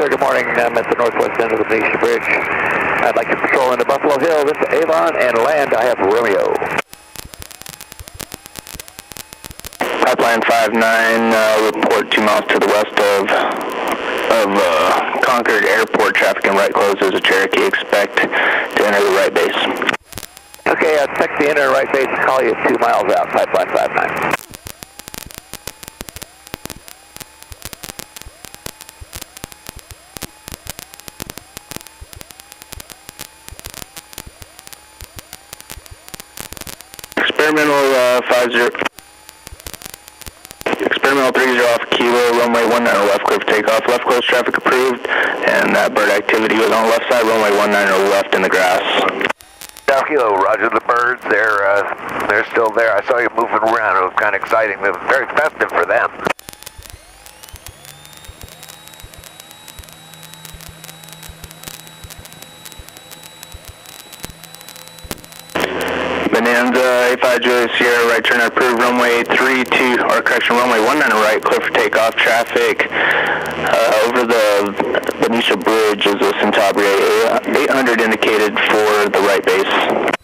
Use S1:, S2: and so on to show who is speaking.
S1: sir. Good morning. I'm at the northwest end of the Benicia Bridge. I'd like to patrol into Buffalo Hill. This is Avon, and land, I have Romeo.
S2: Pipeline 59, report 2 miles to the west of Concord Airport. Traffic and right close as a Cherokee. Expect to enter the right base.
S1: Okay, text the enter right base. Call you 2 miles out, Pipeline 59.
S2: Experimental 30 off Kilo, runway 19 left, clear for takeoff. Left close, traffic approved, and that bird activity was on the left side, runway 19 left in the grass.
S1: South Kilo, roger the birds. They're still there. I saw you moving around. It was kind of exciting. It was very festive for them.
S2: Bonanza, A5 Juliet Sierra, right turn approved, runway 32, or correction, runway 19 right, clear for takeoff. Traffic over the Benicia Bridge is a Centaubre 800 indicated for the right base.